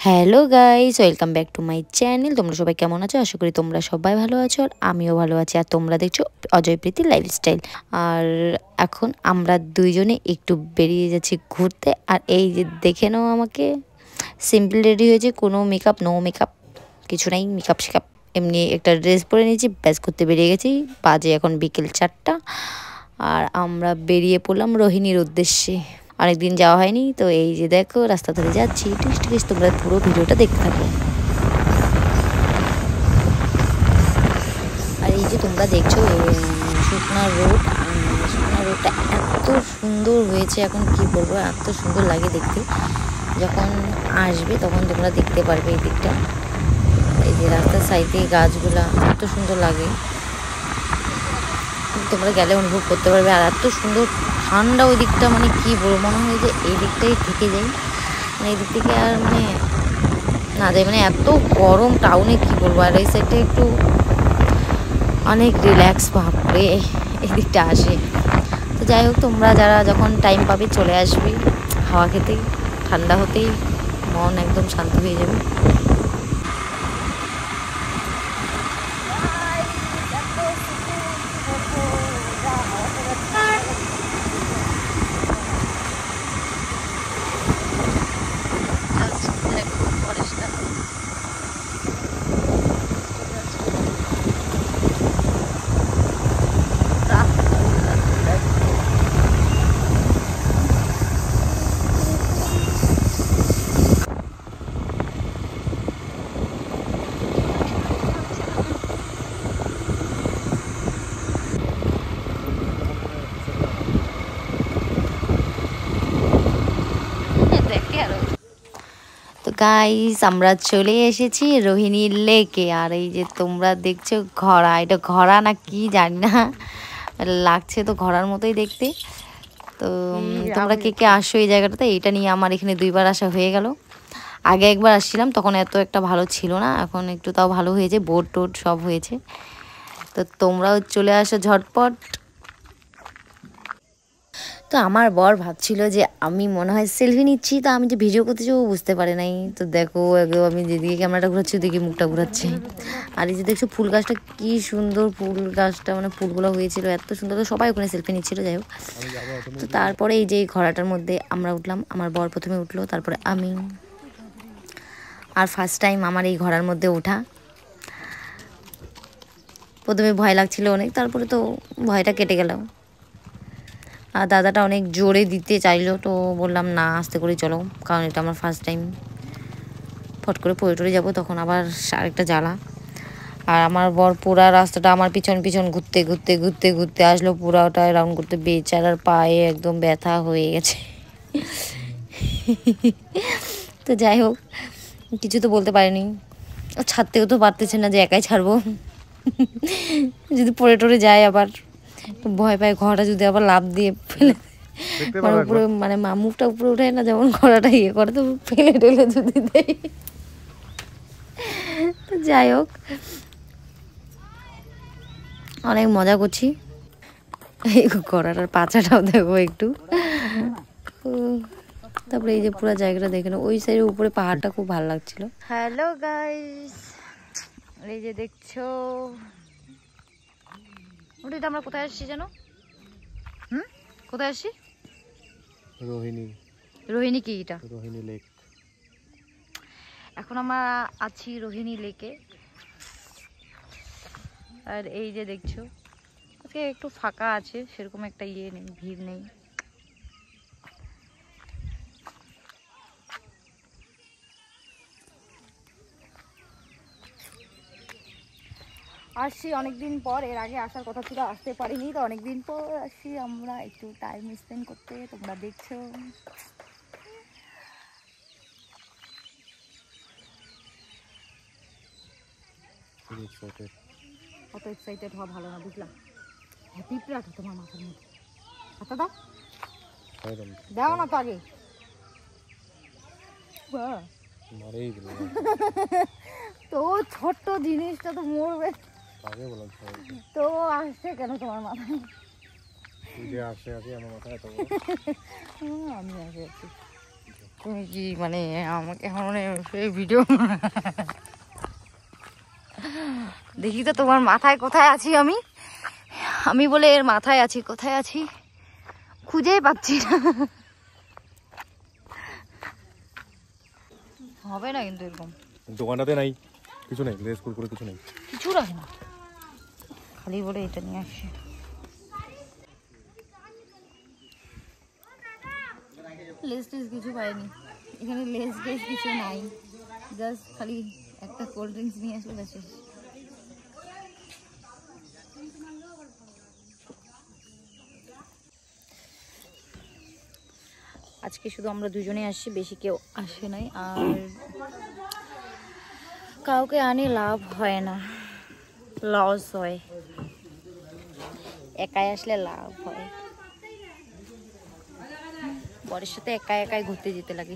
Hello guys, welcome back to my channel. তোমরা সবাই কেমন আছো? আশা করি তোমরা সবাই ভালো আছো, আর আমিও ভালো আছি। আর তোমরা দেখছো অজয় প্রীতি লাইফস্টাইল। আর এখন আমরা দুইজনে একটু বেরিয়ে যাচ্ছি ঘুরতে। আর এই যে দেখে নাও, আমাকে সিম্পল রেডি হয়েছে, কোনো মেকআপ, নো মেকআপ, কিছু নাই, মেকআপ শেকআপ, এমনি একটা ড্রেস পরে নিয়েছি, ব্যাস ঘুরতে বেরিয়ে গেছি। বাজে এখন বিকেল 4টা, আর আমরা বেরিয়ে পড়লাম রোহিণীর উদ্দেশ্যে। অনেকদিন যাওয়া হয়নি, তো এই যে দেখো রাস্তা ধরে যাচ্ছি, টুরিস্ট টুরিস্ট, তোমরা পুরো ভিডিওটা দেখতে থাকো। আর এই যে তোমরা দেখছো শুকনা রোড, শুকনা রোডটা এত সুন্দর হয়েছে, এখন কি বলবো, এত সুন্দর লাগে দেখতে। যখন আসবে তখন তোমরা দেখতে পারবে এই দিকটা। এই যে রাস্তার সাইডে গাছগুলা এত সুন্দর লাগে, তোমরা গেলে অনুভব করতে পারবে। আর এত সুন্দর ঠান্ডা ওই দিকটা, মানে কি বলবো, মনে হয় যে এই দিকটাই থেকে যাই, মানে এই দিক থেকে আর মানে না যাই, মানে এত গরম টাউনে, কি বলবো। আর এই সাইডটা একটু অনেক রিল্যাক্স ভাব করে এই দিকটা আসে। তো যাই হোক, তোমরা যারা যখন টাইম পাবে চলে আসবে, হাওয়া খেতেই, ঠান্ডা হতেই মন একদম শান্ত হয়ে যাবে। তো গাইস, আমরা চলে এসেছি রোহিণীর লেকে। আর এই যে তোমরা দেখছো ঘোড়া, এটা ঘোড়া না কি জানি না, লাগছে তো ঘোড়ার মতোই দেখতে। তো তোমরা কে কে আসো এই জায়গাটাতে? এইটা নিয়ে আমার এখানে 2বার আসা হয়ে গেল। আগে একবার আসছিলাম, তখন এত একটা ভালো ছিল না, এখন একটু তাও ভালো হয়েছে, বোট টোট সব হয়েছে। তো তোমরাও চলে আসো ঝটপট। তো আমার বর ভাবছিল যে আমি মনে হয় সেলফি নিচ্ছি, তো আমি যে ভিডিও করতে যাবো বুঝতে পারে নাই। তো দেখো আগে আমি যেদিকে ক্যামেরাটা ঘুরাচ্ছি ওদিকে মুখটা ঘুরাচ্ছে। আর এই যে দেখছো ফুল গাছটা, কি সুন্দর ফুল গাছটা, মানে ফুলগুলো হয়েছিল এত সুন্দর, তো সবাই ওখানে সেলফি নিচ্ছিল। যাই হোক, তো তারপরে এই যে ঘোড়াটার মধ্যে আমরা উঠলাম, আমার বর প্রথমে উঠলো, তারপরে আমি। আর ফার্স্ট টাইম আমার এই ঘোড়ার মধ্যে ওঠা। প্রথমে ভয় লাগছিল অনেক, তারপরে তো ভয়টা কেটে গেল। আর দাদাটা অনেক জোরে দিতে চাইলো, তো বললাম না, আস্তে করে চলো, কারণ এটা আমার ফার্স্ট টাইম, ফট করে পড়ে টরে যাবো, তখন আবার আরেকটা জ্বালা। আর আমার বর পুরা রাস্তাটা আমার পিছন পিছন ঘুরতে ঘুরতে ঘুরতে ঘুরতে আসলো, পুরাটায় রাউন্ড করতে, বেচারার পায়ে একদম ব্যথা হয়ে গেছে। তো যাই হোক, কিছু তো বলতে পারিনি, ও ছাড়তেও তো পারতেছে না যে একাই ছাড়বো, যদি পড়ে টরে যায় আবার ভয় পায়, ঘোড়াটা যদি আবার লাফ দিয়ে ফেলে, মানে উপরে, মানে মুখটা উপরে উঠায় না, যেমন ঘোড়াটা ইয়ে করে, তো ফেলে টেলে যদি দেয়। তো যাই হোক, অনেক মজা করছি। এই ঘোড়াটার পাছাটাও দেখো একটু। তারপরে এই যে পুরো জায়গাটা দেখে না, ওই সাইডের উপরে পাহাড়টা খুব ভালো লাগছিল। হ্যালো গাইস, এই যে দেখছো, ওটা আমরা কোথায় আসছি জানো? কোথায় আসছি? রোহিণী। রোহিণী কি এটা? রোহিণী লেক। এখন আমরা আছি রোহিণী লেকে। আর এই যে দেখছো, আজকে একটু ফাঁকা আছে, সেরকম একটা ইয়ে নেই, ভিড় নেই। আসছি অনেকদিন পর, এর আগে আসার কথা ছিল, আসতে পারিনি, তো অনেকদিন পর আসছি আমরা একটু টাইম স্পেন্ড করতে। তোমরা দেখছো অত এক্সাইটেড হওয়া ভালো না, বুঝলাম। হ্যাপি প্রাট তোমার মাথার মধ্যে হাতটা দাও, দাও না তো আগে। তো ছোট্ট জিনিসটা তো মরবে, তো আসছে কেন তোমার মাথায়? আমি আসে আছি। তুমি কি মানে আমাকে এখন মানে সেই ভিডিও দেখি তো তোমার মাথায় কোথায় আছি আমি বলে এর মাথায় আছি, কোথায় আছি খুঁজেই পাচ্ছি না। হবে না কিন্তু এরকম দোকানটাতে নাই কিছু নেই, লেস কুরকুরে কিছু নেই, কিছু রাখে না, খালি বলে এটা নিয়ে আসি। লেস টেস কিছু পাইনি এখানে, লেস টেস কিছু নাই, জাস্ট খালি একটা কোল্ড ড্রিঙ্কস নিয়ে আসলে ব্যাস। আজকে শুধু আমরা দুজনে আসছি, বেশি কেউ আসে নাই, আর কাউকে আনি লাভ হয় না, লস হয়, একাই আসলে লাভ হয়। বরের সাথে একাই একাই ঘুরতে যেতে লাগে,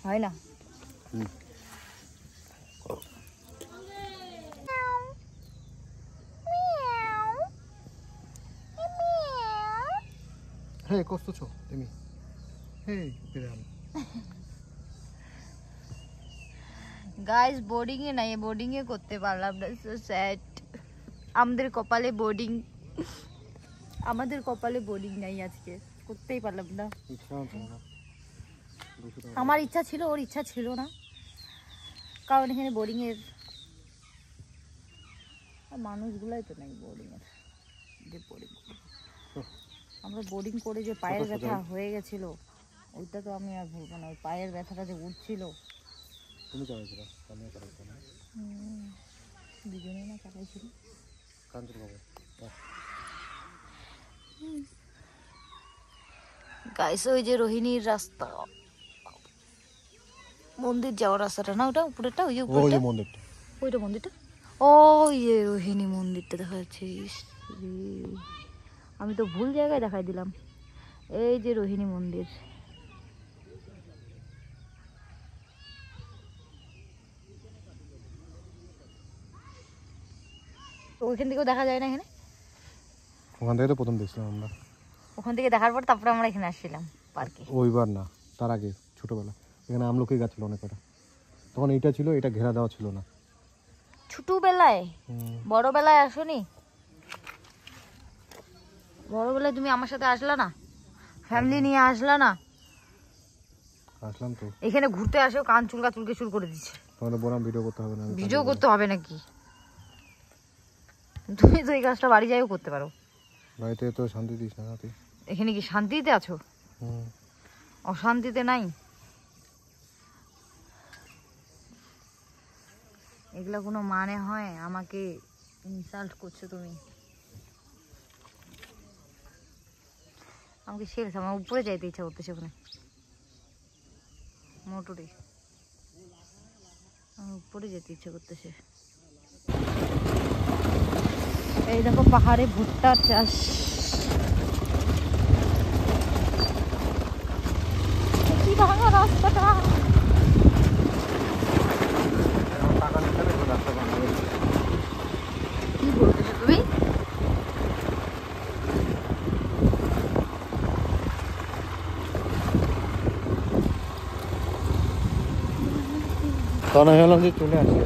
হয় না? হ্যাঁ কষ্ট ছো তুমি, হ্যাঁ বিরাম গাইস বোর্ডিং এ নাই, বোর্ডিং এ করতে পারলাম না, সো স্যাড। আমাদের কপালে বোর্ডিং, আমাদের কপালে বোর্ডিং নাই, আজকে করতেই পারলাম না। আমার ইচ্ছা ছিল, ওর ইচ্ছা ছিল না, কারণ এখানে বোর্ডিং এর মানুষগুলাই তো নাই বোর্ডিং এর, যে বোর্ডিং আমরা বোর্ডিং করে যে পায়ের ব্যথা হয়ে গেছিল, ওইটা তো আমি আর ভুলবো না, ওই পায়ের ব্যথাটা যে উঠছিল। তুমি চালাইছিল, আমি চালাইছি না, দুজনেই না চালাইছিল। কাঞ্চন বাবু গাইস ওই যে রোহিণীর রাস্তা, মন্দির যাওয়ার রাস্তাটা না ওটা, উপরেরটা, ওই যে উপরেরটা, মন্দিরটা, ওইটা মন্দিরটা, ওই যে রোহিণী মন্দিরটা দেখা যাচ্ছে। আমি তো ভুল জায়গায় দেখাই দিলাম, এই যে রোহিণী মন্দির। তো ওইখান থেকেও দেখা যায় না এখানে, ওখান থেকে তো প্রথম দেখছিলাম আমরা, ওখান থেকে দেখার পর তারপরে আমরা এখানে আসছিলাম পার্কে। ওইবার না, তার আগে ছোটবেলা এখানে আমলকি গাছ ছিল অনেক কটা, তখন এইটা ছিল, এটা ঘেরা দেওয়া ছিল না। ছোটবেলায়? বড়বেলায় আসোনি? বড়বেলায় তুমি আমার সাথে আসলা না, ফ্যামিলি নিয়ে আসলা না? আসলাম তো, এখানে ঘুরতে আসো, কান চুলকা চুলকে শুরু করে দিচ্ছে। তাহলে বললাম ভিডিও করতে হবে না, ভিডিও করতে হবে নাকি? তুমি তো এই কাজটা বাড়ি যাইও করতে পারো, বাড়িতে তো শান্তি দিস না তুই। এখানে কি শান্তিতে আছো? অশান্তিতে নাই। এগুলা কোনো মানে হয়? আমাকে ইনসাল্ট করছো তুমি, আমাকে শেষ, আমার উপরে যাইতে ইচ্ছা করতেছে, ওখানে মোটরে আমার উপরে যেতে ইচ্ছা করতেছে। এই দেখো পাহাড়ে ভুট্টার চাষ, কি ভাঙা রাস্তাটা। কি বলতেছো তুমি? তখন আমি ভাবলাম যে চলে আসি,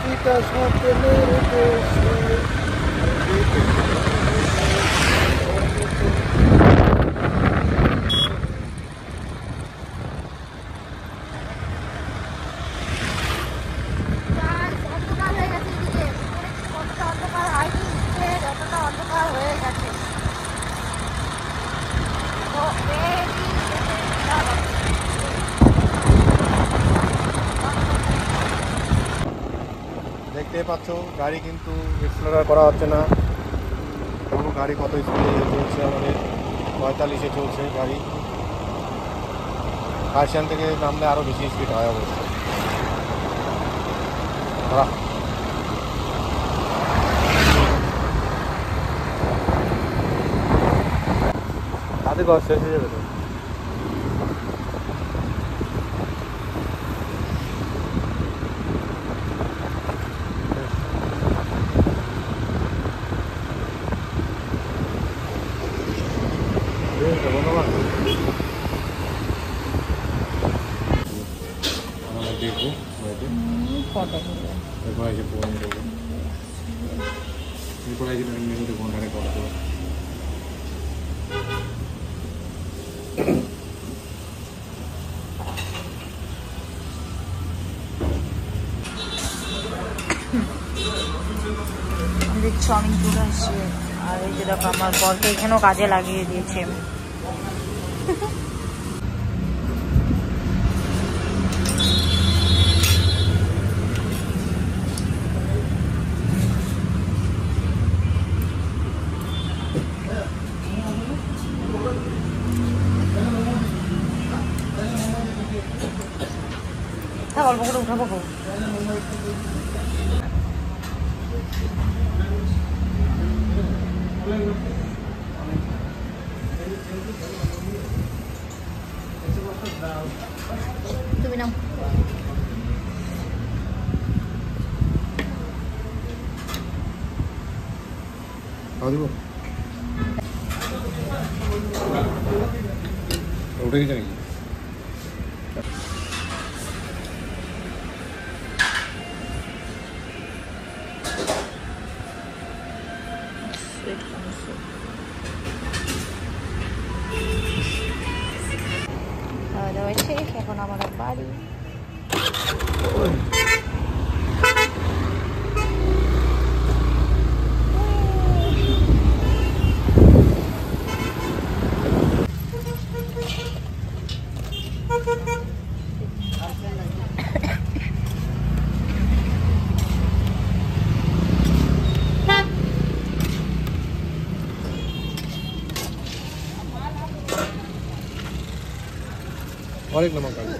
পৃথিবীটা স্বপ্নের দেশে। দেখতে পাচ্ছ গাড়ি কিন্তু এক্সপ্লোরার করা হচ্ছে না। কোনো গাড়ি কত স্পিডে চলছে, আমাদের 45-এ চলছে গাড়ি। কার্শিয়ান থেকে নামলে আরও বেশি স্পিড হয় অবশ্য। তাতে শেষ হয়ে যাবে তো। দেখবো এরপর এসে ফোন করবো, এরপর এসে মেনুতে ফোনটাকে করা দেবো। দেখছো আমি চলে আসছি, আর এই যে দেখো আমার বরকে এখানেও কাজে লাগিয়ে দিয়েছে। হ্যাঁ অল্প করে উঠাবো গো। তুমি নাও। দিব উঠে গেছে নাকি? খাওয়া দাওয়া শেষ, এখন আমাদের বাড়ি। অনেক নামক গাড়ি।